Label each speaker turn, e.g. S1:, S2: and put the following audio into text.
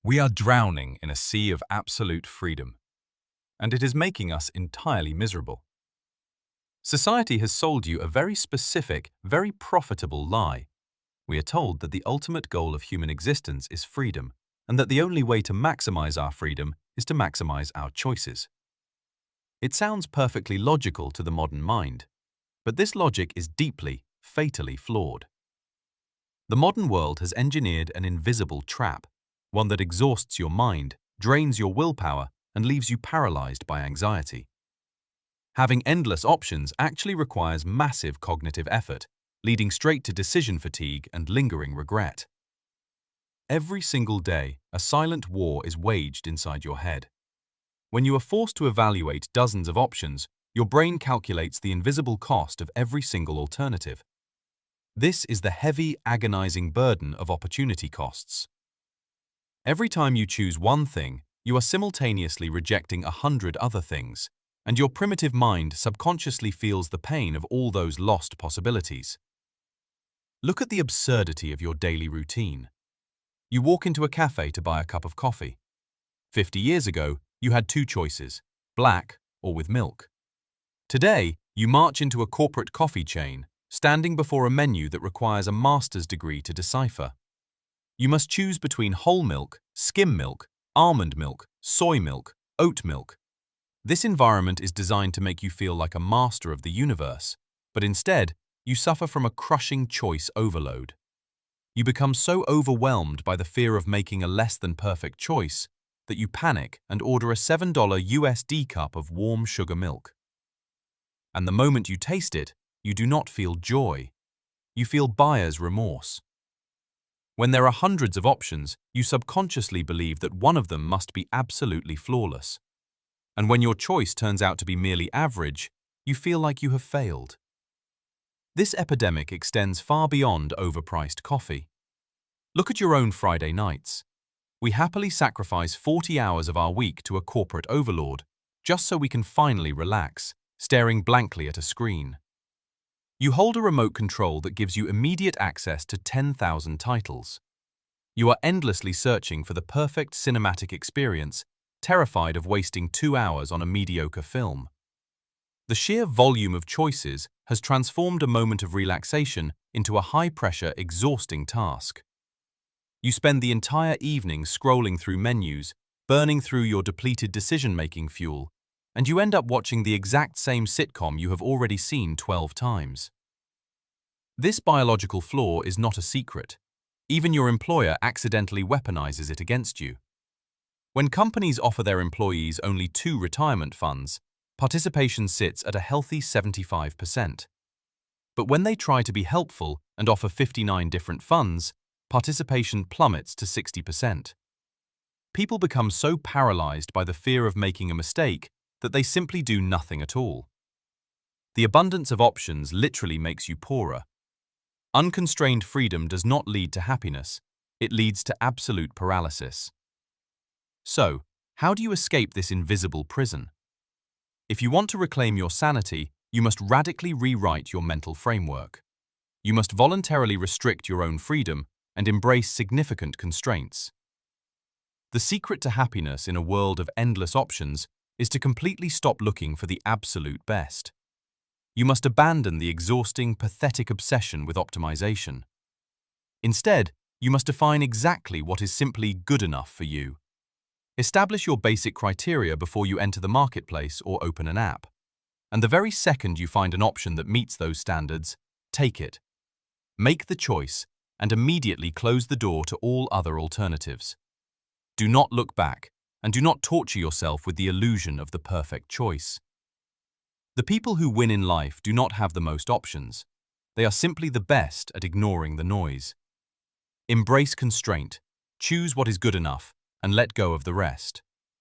S1: We are drowning in a sea of absolute freedom, and it is making us entirely miserable. Society has sold you a very specific, very profitable lie. We are told that the ultimate goal of human existence is freedom, and that the only way to maximize our freedom is to maximize our choices. It sounds perfectly logical to the modern mind, but this logic is deeply, fatally flawed. The modern world has engineered an invisible trap, one that exhausts your mind, drains your willpower, and leaves you paralyzed by anxiety. Having endless options actually requires massive cognitive effort, leading straight to decision fatigue and lingering regret. Every single day, a silent war is waged inside your head. When you are forced to evaluate dozens of options, your brain calculates the invisible cost of every single alternative. This is the heavy, agonizing burden of opportunity costs. Every time you choose one thing, you are simultaneously rejecting 100 other things, and your primitive mind subconsciously feels the pain of all those lost possibilities. Look at the absurdity of your daily routine. You walk into a cafe to buy a cup of coffee. 50 years ago, you had two choices, black or with milk. Today, you march into a corporate coffee chain, standing before a menu that requires a master's degree to decipher. You must choose between whole milk, skim milk, almond milk, soy milk, oat milk. This environment is designed to make you feel like a master of the universe, but instead, you suffer from a crushing choice overload. You become so overwhelmed by the fear of making a less than perfect choice that you panic and order a $7 USD cup of warm sugar milk. And the moment you taste it, you do not feel joy. You feel buyer's remorse. When there are hundreds of options, you subconsciously believe that one of them must be absolutely flawless. And when your choice turns out to be merely average, you feel like you have failed. This epidemic extends far beyond overpriced coffee. Look at your own Friday nights. We happily sacrifice 40 hours of our week to a corporate overlord, just so we can finally relax, staring blankly at a screen. You hold a remote control that gives you immediate access to 10,000 titles. You are endlessly searching for the perfect cinematic experience, terrified of wasting 2 hours on a mediocre film. The sheer volume of choices has transformed a moment of relaxation into a high-pressure, exhausting task. You spend the entire evening scrolling through menus, burning through your depleted decision-making fuel, and you end up watching the exact same sitcom you have already seen 12 times. This biological flaw is not a secret. Even your employer accidentally weaponizes it against you. When companies offer their employees only 2 retirement funds, participation sits at a healthy 75%. But when they try to be helpful and offer 59 different funds, participation plummets to 60%. People become so paralyzed by the fear of making a mistake that they simply do nothing at all. The abundance of options literally makes you poorer. Unconstrained freedom does not lead to happiness, it leads to absolute paralysis. So, how do you escape this invisible prison? If you want to reclaim your sanity, you must radically rewrite your mental framework. You must voluntarily restrict your own freedom and embrace significant constraints. The secret to happiness in a world of endless options is to completely stop looking for the absolute best. You must abandon the exhausting, pathetic obsession with optimization. Instead, you must define exactly what is simply good enough for you. Establish your basic criteria before you enter the marketplace or open an app. And the very second you find an option that meets those standards, take it. Make the choice and immediately close the door to all other alternatives. Do not look back, and do not torture yourself with the illusion of the perfect choice. The people who win in life do not have the most options. They are simply the best at ignoring the noise. Embrace constraint, choose what is good enough, and let go of the rest.